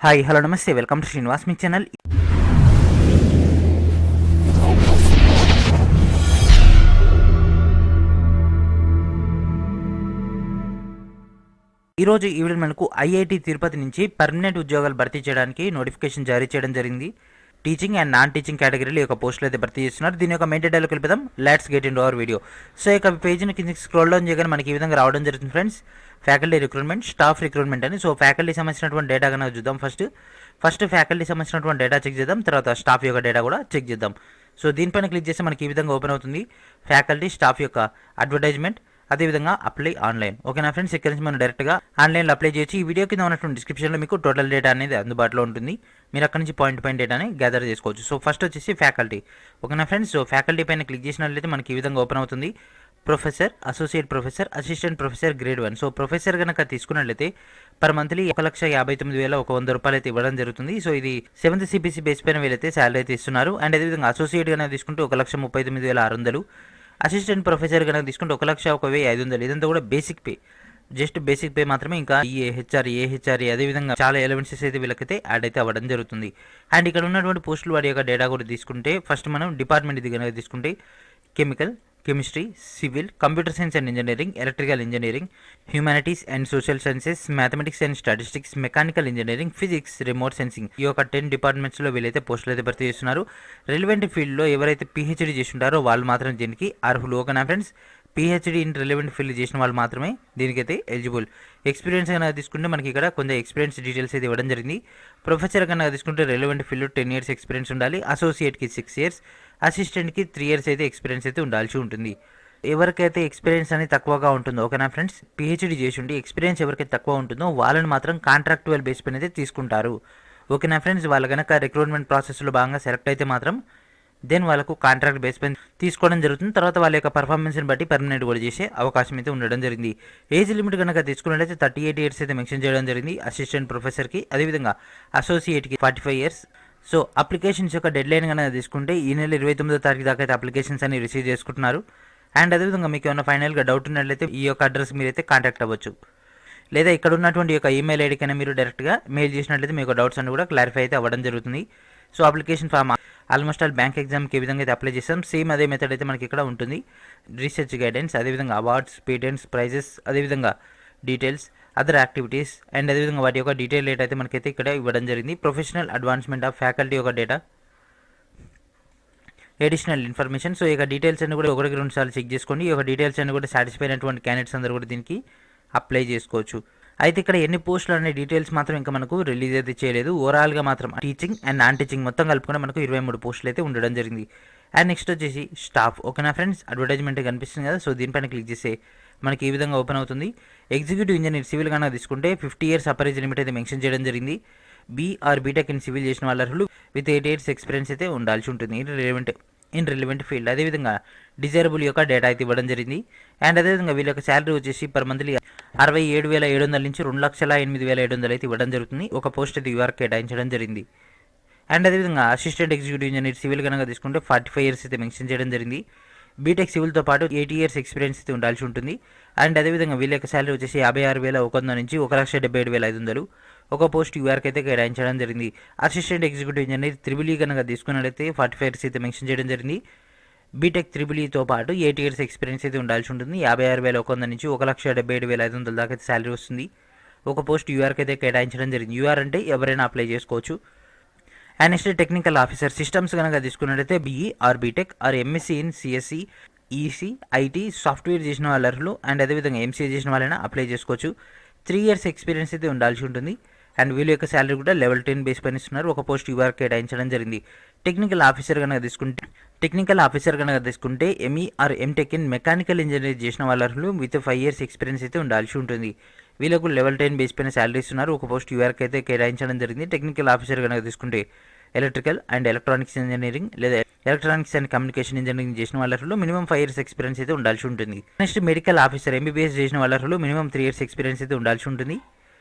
Hi hello నమస్తే welcome to Srinivas me channel. ఈరోజు ఈ వీడియో మనకు ఐఐటి తిరుపతి నుంచి పర్మనెంట్ ఉద్యోగాలు భర్తీ చేయడానికి నోటిఫికేషన్ జారీ చేయడం జరిగింది. టీచింగ్ అండ్ నాన్ టీచింగ్ కేటగిరీలో ఒక పోస్టులు అయితే భర్తీ చేస్తున్నారు. దీని యొక్క మెయిన్ డీటెయిల్కి వెళ్ళిపోదాం. Let's get in to our video. So ఇక పేజీని కింద స్క్రోల్ డౌన్ చేయగానే మనకి ఈ విధంగా రావడం జరుగుతుంది friends. Faculty recruitment, staff recruitment అని. సో ఫ్యాకల్టీ సంబంధించినటువంటి డేటా కనుక చూద్దాం. ఫస్ట్ ఫ్యాకల్టీ సంబంధించినటువంటి డేటా చెక్ చేద్దాం. తర్వాత స్టాఫ్ యొక్క డేటా కూడా చెక్ చేద్దాం. సో దీనిపైన క్లిక్ చేస్తే మనకి ఈ విధంగా ఓపెన్ అవుతుంది. ఫ్యాకల్టీ స్టాఫ్ యొక్క అడ్వర్టైజ్మెంట్, అదేవిధంగా అప్లై ఆన్లైన్. ఓకేనా ఫ్రెండ్స్, ఇక్కడ నుంచి మనం డైరెక్ట్గా ఆన్లైన్లో అప్లై చేయొచ్చు. ఈ వీడియో కింద ఉన్నటువంటి డిస్క్రిప్షన్లో మీకు టోటల్ డేటా అనేది అందుబాటులో ఉంటుంది. మీరు అక్కడ నుంచి పాయింట్ డేటాని గ్యాదర్ చేసుకోవచ్చు. సో ఫస్ట్ వచ్చేసి ఫ్యాకల్టీ. ఓకేనా ఫ్రెండ్స్, సో ఫ్యాకల్టీ పైన క్లిక్ చేసినట్లయితే మనకి ఈ విధంగా ఓపెన్ అవుతుంది. Professor, associate professor, assistant professor grade 1. So professor కనుక తీసుకున్నట్లయితే పర్ మంత్లీ 1,59,100 రూపాయలు అయితే ఇవ్వడం జరుగుతుంది. సో ఇది 7th CPC బేస్ పైన వీళ్ళైతే శాలరీ అయితే ఇస్తున్నారు. అండ్ అదేవిధంగా అసోసియేట్ కనుక తీసుకుంటే 1,39,600. అసిస్టెంట్ ప్రొఫెసర్ కనుక తీసుకుంటే 1,01,500. ఇదంతా కూడా basic pay, just basic pay మాత్రమే. ఇంకా ఏహెచ్ఆర్ అదేవిధంగా చాలా ఎలవెన్సెస్ అయితే వీళ్ళకైతే యాడ్ అయితే అవ్వడం జరుగుతుంది. అండ్ ఇక్కడ ఉన్నటువంటి పోస్టులు వారి యొక్క డేటా కూడా తీసుకుంటే ఫస్ట్ మనం డిపార్ట్మెంట్ ఇది కనుక తీసుకుంటే chemical, chemistry, civil, computer science and engineering, electrical engineering, humanities and social sciences, mathematics and statistics, mechanical engineering, physics, remote sensing. ఈ యొక్క 10 డిపార్ట్మెంట్స్లో వీళ్ళైతే పోస్టులు అయితే భర్తీ చేస్తున్నారు. రిలవెంట్ ఫీల్డ్లో ఎవరైతే PhD చేసి ఉంటారో వాళ్ళు మాత్రం దీనికి అర్హులు. ఓకేనా friends, PhD in relevant field చేసిన వాళ్ళు మాత్రమే దీనికైతే ఎలిజిబుల్. ఎక్స్పీరియన్స్ కనుక తీసుకుంటే మనకి ఇక్కడ కొంచెం ఎక్స్పీరియన్స్ డీటెయిల్స్ అయితే ఇవ్వడం జరిగింది. ప్రొఫెసర్ కనుక తీసుకుంటే రిలవెంట్ ఫీల్డ్ 10 years ఎక్స్పీరియన్స్ ఉండాలి. అసోసియేట్కి 6 years, అసిస్టెంట్కి 3 years అయితే ఎక్స్పీరియన్స్ అయితే ఉండాల్సి ఉంటుంది. ఎవరికైతే ఎక్స్పీరియన్స్ అనేది తక్కువగా ఉంటుందో, ఓకేనా ఫ్రెండ్స్, PhD చేసి ఉండి ఎక్స్పీరియన్స్ ఎవరికైతే తక్కువ ఉంటుందో వాళ్ళని మాత్రం కాంట్రాక్టువల్ బేస్ పైన అయితే తీసుకుంటారు. ఓకేనా ఫ్రెండ్స్, వాళ్ళ కనుక రిక్రూట్మెంట్ ప్రాసెస్లో భాగంగా సెలెక్ట్ అయితే మాత్రం దెన్ వాళ్ళకు కాంట్రాక్ట్ బేస్ పైన తీసుకోవడం జరుగుతుంది. తర్వాత వాళ్ళ యొక్క పర్ఫార్మెన్స్ని బట్టి పర్మనెంట్ కూడా చేసే అవకాశం అయితే ఉండడం జరిగింది. ఏజ్ లిమిట్ కనుక తీసుకున్నట్లయితే 38 years అయితే మెన్షన్ చేయడం జరిగింది అసిస్టెంట్ ప్రొఫెసర్కి. అదేవిధంగా అసోసియేట్కి 45 years. సో అప్లికేషన్స్ యొక్క డెడ్ లైన్ కనుక తీసుకుంటే ఈ నెల 29వ తారీఖు దాకా అయితే అప్లికేషన్స్ అని రిసీవ్ చేసుకుంటున్నారు. అండ్ అదేవిధంగా మీకు ఏమైనా ఫైనల్గా డౌట్ ఉన్నట్లయితే ఈ యొక్క అడ్రస్ మీరైతే కాంటాక్ట్ అవ్వచ్చు. లేదా ఇక్కడ ఉన్నటువంటి యొక్క ఈమెయిల్ ఐడికైనా మీరు డైరెక్ట్గా మెయిల్ చేసినట్లయితే మీకు డౌట్స్ అన్ని కూడా క్లారిఫై అయితే అవ్వడం జరుగుతుంది. So application form almost all bank ఎగ్జామ్కి ఏ విధంగా అయితే అప్లై చేస్తాం సేమ్ అదే మెథడ్ అయితే మనకి ఇక్కడ ఉంటుంది. రీసెర్చ్ గైడెన్స్, అదేవిధంగా అవార్డ్స్, పేటెంట్స్, ప్రైజెస్, అదేవిధంగా డీటెయిల్స్, అదర్ యాక్టివిటీస్ అండ్ అదేవిధంగా వాటి యొక్క డీటెయిల్ డేటా అయితే మనకైతే ఇక్కడ ఇవ్వడం జరిగింది. ప్రొఫెషనల్ అడ్వాన్స్మెంట్ ఆఫ్ ఫ్యాకల్టీ యొక్క డేటా, ఎడిషనల్ ఇన్ఫర్మేషన్. సో ఇక డీటెయిల్స్ అన్ని కూడా 1-2 సార్లు చెక్ చేసుకోండి. ఈ యొక్క డీటెయిల్స్ అన్ని కూడా సాటిస్ఫై అయినటువంటి క్యాండిడేట్స్ అందరూ కూడా దీనికి అప్లై చేసుకోవచ్చు. అయితే ఇక్కడ ఎన్ని పోస్టులు అనే డీటెయిల్స్ మాత్రం ఇంకా మనకు రిలీజ్ అయితే చేయలేదు. ఓవరాల్గా మాత్రం టీచింగ్ అండ్ నాన్ టీచింగ్ మొత్తం కలుపుకొని మనకు 23 పోస్టులు అయితే ఉండడం జరిగింది. అండ్ నెక్స్ట్ వచ్చేసి స్టాఫ్. ఓకేనా ఫ్రెండ్స్, అడ్వర్టైజ్మెంట్ కనిపిస్తుంది కదా, సో దీనిపైన క్లిక్ చేస్తే మనకి ఈ విధంగా ఓపెన్ అవుతుంది. ఎగ్జిక్యూటివ్ ఇంజనీర్ సివిల్ కనుక తీసుకుంటే 50 years అప్పర్ ఏజ్ లిమిట్ అయితే మెన్షన్ చేయడం జరిగింది. బీటెక్ ఇన్ సివిల్ చేసిన వాళ్ళ అర్హులు విత్ 8 years ఎక్స్పీరియన్స్ అయితే ఉండాల్సి ఉంటుంది ఇన్ రిలవెంట్ ఫీల్డ్. అదేవిధంగా డిజైరబుల్ యొక్క డేటా అయితే ఇవ్వడం జరిగింది. అండ్ అదేవిధంగా వీళ్ళ యొక్క శాలరీ వచ్చేసి పర్ మంత్లీ 67,700 నుంచి 2,08,700 అయితే ఇవ్వడం జరుగుతుంది. ఒక పోస్ట్ అయితే యూఆర్ కేటాయించడం జరిగింది. అండ్ అదేవిధంగా అసిస్టెంట్ ఎగ్జిక్యూటివ్ ఇంజనీర్ సివిల్ కనుక తీసుకుంటే 45 years అయితే మెన్షన్ చేయడం జరిగింది. బీటెక్ సివిల్తో పాటు 80 years ఎక్స్పీరియన్స్ అయితే ఉండాల్సి ఉంటుంది. అండ్ అదేవిధంగా వీళ్ళ యొక్క శాలరీ వచ్చేసి 56,100 నుంచి 1,77,500. ఒక పోస్ట్ యూఆర్కి అయితే కేటాయించడం జరిగింది. అసిస్టెంట్ ఎగ్జిక్యూటివ్ ఇంజనీర్ త్రిబుల్ కనుక తీసుకున్నట్లయితే 45 years అయితే మెన్షన్ చేయడం జరిగింది. బీటెక్ త్రిబుల్తో పాటు 8 years ఎక్స్పీరియన్స్ అయితే ఉండాల్సి ఉంటుంది. 56,100 నుంచి 1,77,500 దాకా అయితే శాలరీ వస్తుంది. ఒక పోస్ట్ యూఆర్కి అయితే కేటాయించడం జరిగింది. యూఆర్ అంటే ఎవరైనా అప్లై చేసుకోవచ్చు. And next technical officer. Systems కనుక తీసుకున్నట్లయితే BE or BTech or MSc in CSE, EC, IT, software చేసిన వాళ్ళ అర్హులు. అండ్ అదేవిధంగా MCA చేసిన వాళ్ళైనా అప్లై చేసుకోవచ్చు. 3 years ఎక్స్పీరియన్స్ అయితే ఉండాల్సి ఉంటుంది. అండ్ వీళ్ళ యొక్క శాలరీ కూడా level 10 బేస్ పైన ఇస్తున్నారు. ఒక పోస్ట్ యూఆర్ కేటాయించడం జరిగింది. టెక్నికల్ ఆఫీసర్ కనుక తీసుకుంటే ME or MTech in mechanical engineer చేసిన వాళ్ళ అర్హులు విత్ 5 years ఎక్స్పీరియన్స్ అయితే ఉండాల్సి ఉంటుంది. వీళ్ళకు level 10 బేస్ పైన శాలరీ ఇస్తున్నారు. ఒక పోస్ట్ యూఆర్కి అయితే కేటాయించడం జరిగింది. టెక్నికల్ ఆఫీసర్ కనుక తీసుకుంటే ఎలక్ట్రికల్ అండ్ ఎలక్ట్రానిక్స్ ఇంజనీరింగ్ లేదా ఎలక్ట్రానిక్స్ అండ్ కమ్యూనికేషన్ ఇంజనీరింగ్ చేసిన వాళ్ళలో మినిమం 5 years ఎక్స్పీరియన్స్ అయితే ఉండాల్సి ఉంటుంది. నెక్స్ట్ మెడికల్ ఆఫీసర్ MBBS చేసిన వాళ్ళలో మినిమం 3 years ఎక్స్పీరియన్స్ అయితే ఉండాల్సి ఉంటుంది.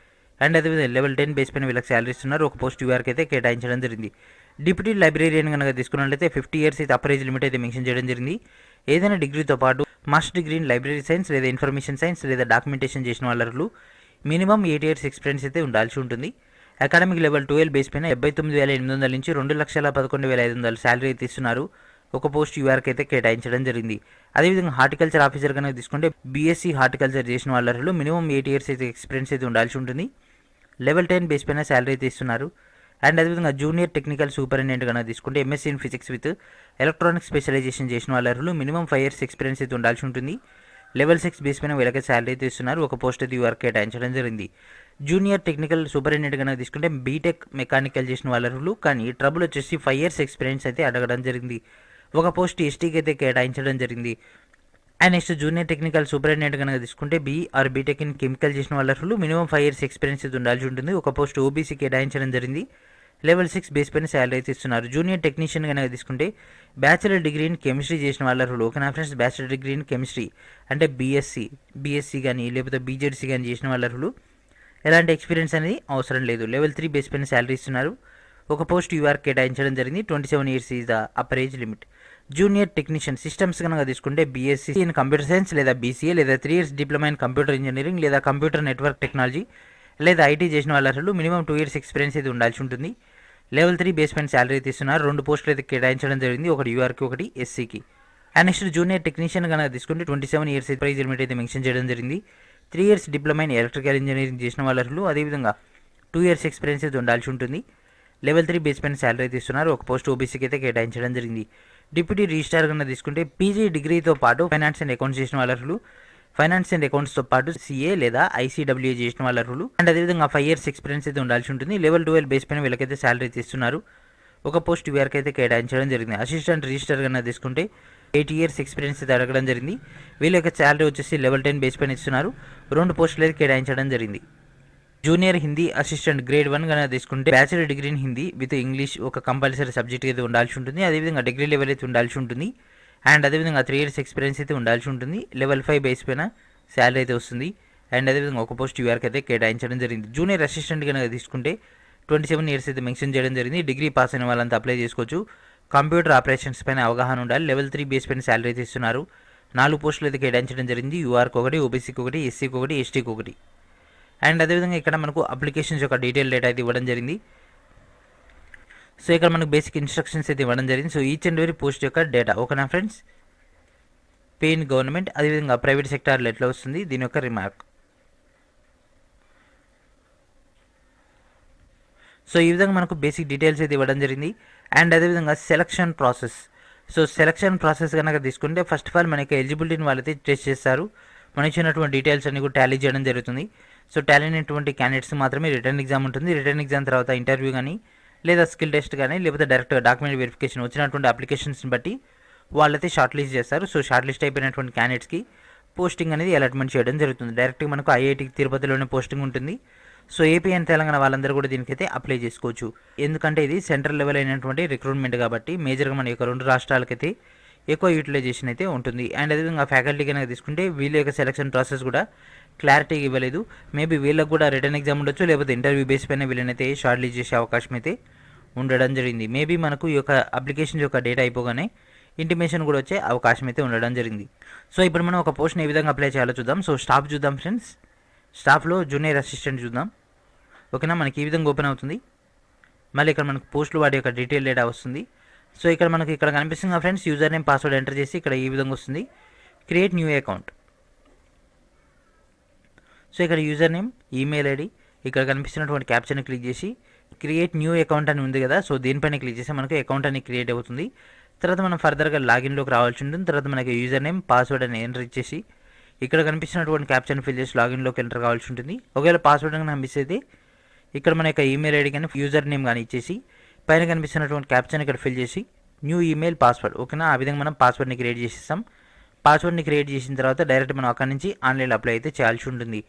అండ్ అదేవిధంగా level 10 బేస్ పైన వీళ్ళకి శాలరీ ఇస్తున్నారు. ఒక పోస్ట్ యూఆర్కి అయితే కేటాయించడం జరిగింది. డిప్యూటీ లైబ్రేరియన్ కనుక తీసుకున్నట్లయితే 50 years అయితే అప్పర్ ఏజ్ లిమిట్ అయితే మెన్షన్ చేయడం జరిగింది. ఏదైనా డిగ్రీతో పాటు master degree in library science లేదా ఇన్ఫర్మేషన్ సైన్స్ లేదా డాక్యుమెంటేషన్ చేసిన వాళ్ళలో మినిమం 8 years ఎక్స్పీరియన్స్ అయితే ఉండాల్సి ఉంటుంది. అకాడమిక్ లెవెల్ 12 బేస్ పైన 79,800 నుంచి 2,11,500 శాలరీ అయితే ఇస్తున్నారు. ఒక పోస్ట్ యూఆర్కి అయితే కేటాయించడం జరిగింది. అదేవిధంగా హార్టికల్చర్ ఆఫీసర్ కనుక తీసుకుంటే బీఎస్సీ హార్టికల్చర్ చేసిన వాళ్ళలో మినిమం 8 years అయితే ఎక్స్పీరియన్స్ అయితే ఉండాల్సి ఉంటుంది. లెవెల్ 10 బేస్ పైన శాలరీ అయితే ఇస్తున్నారు. అండ్ అదేవిధంగా జూనియర్ టెక్నికల్ సూపరింటెండెంట్ కనుక తీసుకుంటే MSc in physics with electronic specialization చేసిన వాళ్ళలో మినిమం 5 years ఎక్స్పీరియన్స్ అయితే ఉండాల్సి ఉంటుంది. లెవెల్ 6 బేస్ పైన వీళ్ళకి శాలరీ అయితే ఇస్తున్నారు. ఒక పోస్ట్ అయితే యూఆర్ కేటాయించడం జరిగింది. జూనియర్ టెక్నికల్ సూపరింటెండెంట్ కనుక తీసుకుంటే బీటెక్ మెకానికల్ చేసిన వాళ్ళలో కానీ ట్రబుల్ వచ్చేసి 5 years ఎక్స్పీరియన్స్ అయితే అడగడం జరిగింది. ఒక పోస్ట్ ఎస్టీకి అయితే కేటాయించడం జరిగింది. And next junior technical superintendent కనుక తీసుకుంటే ఆర్ బీటెక్ ఇన్ కెమికల్ చేసిన వాళ్ళలో మినిమం 5 years ఎక్స్పీరియన్స్ అయితే ఉండాల్సి ఉంటుంది. ఒక పోస్ట్ ఓబీసీ కేటాయించడం జరిగింది. లెవెల్ 6 బేస్ పైన శాలరీ అయితే ఇస్తున్నారు. జూనియర్ టెక్నీషియన్ కనుక తీసుకుంటే బ్యాచిలర్ డిగ్రీ ఇన్ కెమిస్ట్రీ చేసిన వాళ్ళలో ఓకేనా friends, bachelor degree in chemistry అంటే బీఎస్సీ కానీ లేకపోతే బీజెడ్సీ కానీ చేసిన వాళ్ళలో ఎలాంటి ఎక్స్పీరియన్స్ అనేది అవసరం లేదు. లెవెల్ 3 బేస్ పైన శాలరీ ఇస్తున్నారు. ఒక పోస్ట్ యూఆర్ కేటాయించడం జరిగింది. 27 years is the upper age limit. Junior technician systems కనుక తీసుకుంటే బీఎస్సీ ఇన్ కంప్యూటర్ సైన్స్ లేదా బీసీఏ లేదా 3 years diploma in computer engineering లేదా కంప్యూటర్ నెట్వర్క్ టెక్నాలజీ లేదా ఐటీ చేసిన వాళ్ళలో మినిమం 2 years ఎక్స్పీరియన్స్ అయితే ఉండాల్సి ఉంటుంది. లెవెల్ 3 బేస్ పైన శాలరీ అయితే ఇస్తున్నారు. 2 పోస్టులు అయితే కేటాయించడం జరిగింది, ఒకటి యూఆర్కి ఒకటి ఎస్సీకి. అండ్ నెక్స్ట్ జూనియర్ టెక్నీషియన్ కనుక తీసుకుంటే 27 years ప్రైజ్ లిమిట్ అయితే మెన్షన్ చేయడం జరిగింది. 3 years diploma in electrical engineering చేసిన వాళ్ళలో అదేవిధంగా 2 years ఎక్స్పీరియన్స్ అయితే ఉండాల్సి ఉంటుంది. లెవెల్ 3 బేస్ పైన శాలరీ అయితే ఇస్తున్నారు. ఒక పోస్ట్ ఓబీసీకి అయితే కేటాయించడం జరిగింది. డిప్యూటీ రిజిస్ట్రార్ కన్నా తీసుకుంటే పీజీ డిగ్రీతో పాటు ఫైనాన్స్ అండ్ అకౌంట్స్ చేసిన వాళ్ళ ఫైనాన్స్ అండ్ అకౌంట్స్తో పాటు సిఏ లేదా ఐసీడబ్ల్యూఏ చేసిన వాళ్ళ అండ్ అదేవిధంగా 5 years ఎక్స్పీరియన్స్ అయితే ఉండాల్సి ఉంటుంది. లెవెల్ 12 బేస్ పైన వీళ్ళకైతే శాలరీ అయితే ఇస్తున్నారు. ఒక పోస్ట్ యూఆర్కి అయితే కేటాయించడం జరిగింది. అసిస్టెంట్ రిజిస్టర్ కన్నా తీసుకుంటే 8 years ఎక్స్పీరియన్స్ అయితే అడగడం జరిగింది. వీళ్ళ యొక్క శాలరీ వచ్చేసి లెవెల్ 10 బేస్ పైన ఇస్తున్నారు. 2 పోస్టులు అయితే కేటాయించడం జరిగింది. జూనియర్ హిందీ అసిస్టెంట్ గ్రేడ్ 1 కనుక తీసుకుంటే bachelor degree in Hindi with English ఒక కంపల్సరీ సబ్జెక్ట్ అయితే ఉండాల్సి ఉంటుంది. అదేవిధంగా డిగ్రీ లెవెల్ అయితే ఉండాల్సి ఉంటుంది. అండ్ అదేవిధంగా 3 years ఎక్స్పీరియన్స్ అయితే ఉండాల్సి ఉంటుంది. లెవెల్ 5 బేస్ పైన శాలరీ అయితే వస్తుంది. అండ్ అదేవిధంగా ఒక పోస్ట్ యూఆర్కి అయితే కేటాయించడం జరిగింది. జూనియర్ అసిస్టెంట్ కనుక తీసుకుంటే 27 years అయితే మెన్షన్ చేయడం జరిగింది. డిగ్రీ పాస్ అయిన వాళ్ళంతా అప్లై చేసుకోవచ్చు. కంప్యూటర్ ఆపరేషన్స్ పైన అవగాహన ఉండాలి. లెవెల్ 3 బేస్ పైన శాలరీ అయితే ఇస్తున్నారు. 4 పోస్టులు అయితే కేటాయించడం జరిగింది. యూఆర్కి ఒకటి, ఓబీసీకి ఒకటి, ఎస్సీకి ఒకటి, ఎస్టీకి ఒకటి. అండ్ అదేవిధంగా ఇక్కడ మనకు అప్లికేషన్స్ యొక్క డీటెయిల్ డేటా అయితే ఇవ్వడం జరిగింది. సో ఇక్కడ మనకు బేసిక్ ఇన్స్ట్రక్షన్స్ అయితే ఇవ్వడం జరిగింది. So each and every post యొక్క డేటా ఓకేనా ఫ్రెండ్స్. పే ఇన్ గవర్నమెంట్ అదేవిధంగా ప్రైవేట్ సెక్టార్లో ఎట్లా వస్తుంది దీని యొక్క రిమార్క్. సో ఈ విధంగా మనకు బేసిక్ డీటెయిల్స్ అయితే ఇవ్వడం జరిగింది. అండ్ అదేవిధంగా selection process. So selection process కనుక తీసుకుంటే ఫస్ట్ ఆఫ్ ఆల్ మనకి ఎలిజిబిలిటీని వాళ్ళైతే టెస్ట్ చేస్తారు. మనం ఇచ్చినటువంటి డీటెయిల్స్ అన్ని కూడా టాలీ చేయడం జరుగుతుంది. సో టాలీ అయినటువంటి క్యాండిడేట్స్ మాత్రమే రిటర్న్ ఎగ్జామ్ ఉంటుంది. రిటర్న్ ఎగ్జామ్ తర్వాత ఇంటర్వ్యూ కానీ లేదా స్కిల్ టెస్ట్ కానీ లేకపోతే డైరెక్ట్ డాక్యుమెంట్ వెరిఫికేషన్ వచ్చినటువంటి అప్లికేషన్స్ని బట్టి వాళ్ళైతే షార్ట్ లిస్ట్ చేస్తారు. సో షార్ట్ లిస్ట్ అయిపోయినటువంటి క్యాండిడేట్స్కి పోస్టింగ్ అనేది అలాట్మెంట్ చేయడం జరుగుతుంది. డైరెక్ట్గా మనకు ఐఐటి తిరుపతిలోనే పోస్టింగ్ ఉంటుంది. సో ఏపీ అండ్ తెలంగాణ వాళ్ళందరూ కూడా దీనికైతే అప్లై చేసుకోవచ్చు. ఎందుకంటే ఇది సెంట్రల్ లెవెల్ అయినటువంటి రిక్రూట్మెంట్ కాబట్టి మేజర్గా మన యొక్క 2 రాష్ట్రాలకైతే ఎక్కువ యూటిలైజేషన్ అయితే ఉంటుంది. అండ్ అదేవిధంగా ఫ్యాకల్టీ కనుక తీసుకుంటే వీళ్ళ యొక్క సెలక్షన్ ప్రాసెస్ కూడా క్లారిటీగా ఇవ్వలేదు. మేబీ వీళ్ళకి కూడా రిటర్న్ ఎగ్జామ్ ఉండొచ్చు, లేకపోతే ఇంటర్వ్యూ బేస్ పైన వీళ్ళనైతే షార్ట్ లిస్ట్ చేసే అవకాశం అయితే ఉండడం జరిగింది. మేబీ మనకు ఈ యొక్క అప్లికేషన్ యొక్క డేటా అయిపోగానే ఇంటిమేషన్ కూడా వచ్చే అవకాశం అయితే ఉండడం జరిగింది. సో ఇప్పుడు మనం ఒక పోస్ట్ని ఏ విధంగా అప్లై చేయాలో చూద్దాం. సో స్టాఫ్ చూద్దాం ఫ్రెండ్స్. స్టాఫ్లో జూనియర్ అసిస్టెంట్ చూద్దాం ఓకేనా. మనకి ఈ విధంగా ఓపెన్ అవుతుంది. మళ్ళీ ఇక్కడ మనకు పోస్టులు వాటి యొక్క డీటెయిల్ డేటా వస్తుంది. సో ఇక్కడ మనకి ఇక్కడ కనిపిస్తుంది friends, user name password enter చేసి ఇక్కడ ఈ విధంగా వస్తుంది క్రియేట్ న్యూ అకౌంట్. సో ఇక్కడ యూజర్ నేమ్, ఈమెయిల్ ఐడి, ఇక్కడ కనిపిస్తున్నటువంటి క్యాప్చర్ని క్లిక్ చేసి క్రియేట్ న్యూ అకౌంట్ అని ఉంది కదా, సో దీనిపైన క్లిక్ చేస్తే మనకు అకౌంట్ అని క్రియేట్ అవుతుంది. తర్వాత మనం ఫర్దర్గా లాగిన్లోకి రావాల్సి ఉంటుంది. తర్వాత మనకి యూజర్ నేమ్ పాస్వర్డ్ అని ఎంటర్ ఇచ్చేసి ఇక్కడ కనిపిస్తున్నటువంటి క్యాప్చర్ని ఫిల్ చేసి లాగిన్లోకి ఎంటర్ కావాల్సి ఉంటుంది. ఒకవేళ పాస్వర్డ్ కనుక మిస్ అయితే ఇక్కడ మన యొక్క ఈమెయిల్ ఐడి కానీ యూజర్ నేమ్ కానీ ఇచ్చేసి పైన కనిపిస్తున్నటువంటి క్యాప్చర్ని ఇక్కడ ఫిల్ చేసి న్యూ ఈమెయిల్ పాస్వర్డ్ ఓకేనా. ఆ విధంగా మనం పాస్వర్డ్ని క్రియేట్ చేసేస్తాం. పాస్వర్డ్ని క్రియేట్ చేసిన తర్వాత డైరెక్ట్ మనం అక్కడి నుంచి ఆన్లైన్లో అప్లై అయితే చేయాల్సి ఉంటుంది.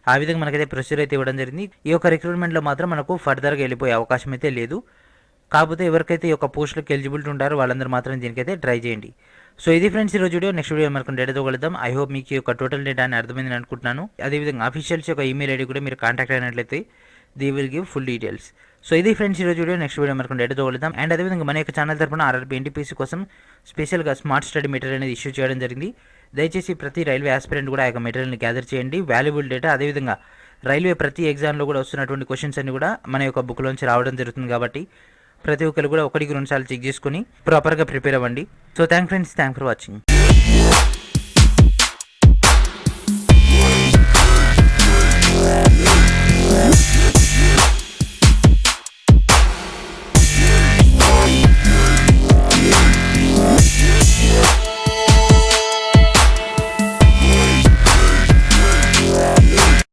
ఆ విధంగా మనకైతే ప్రొసీజర్ అయితే ఇవ్వడం జరిగింది. ఈ యొక్క రిక్రూట్మెంట్లో మాత్రం మనకు ఫర్దర్గా వెళ్ళిపోయే అవకాశం అయితే లేదు. కాకపోతే ఎవరికైతే ఈ యొక్క పోస్టులకు ఎలిజిబిలిటీ ఉంటారో వాళ్ళందరూ మాత్రం దీనికైతే ట్రై చేయండి. సో ఇది ఫ్రెండ్స్ ఈరోజు వీడియో. నెక్స్ట్ వీడియో మనకు డేటాతో కలుద్దాం. ఐ హోప్ మీకు ఈ యొక్క టోటల్ డేటా అని అర్థమైందని అనుకుంటున్నాను. అదేవిధంగా అఫీషియల్స్ యొక్క ఈమెయిల్ ఐడి కూడా మీరు కాంటాక్ట్ అయినట్లయితే they will give full details. So ఇది ఫ్రెండ్స్ ఈరోజు వీడియో. నెక్స్ట్ వీడియో మనకు డేటాతో కలుద్దాం. అండ్ అదేవిధంగా మన యొక్క ఛానల్ తరపున ఆర్ఆర్బీ ఎన్టీపీసీ కోసం స్పెషల్గా స్మార్ట్ స్టడీ మెటీరియల్ అనేది ఇష్యూ చేయడం జరిగింది. దయచేసి ప్రతి రైల్వే ఆస్పిరెంట్ కూడా ఆ యొక్క మెటీరియల్ని గ్యాదర్ చేయండి. వాల్యుబుల్ డేటా అదేవిధంగా రైల్వే ప్రతి ఎగ్జామ్లో కూడా వస్తున్నటువంటి క్వశ్చన్స్ అన్ని కూడా మన యొక్క బుక్లోంచి రావడం జరుగుతుంది. కాబట్టి ప్రతి ఒక్కరు కూడా ఒకటికి 2 సార్లు చెక్ చేసుకొని ప్రాపర్గా ప్రిపేర్ అవ్వండి. So thank for watching.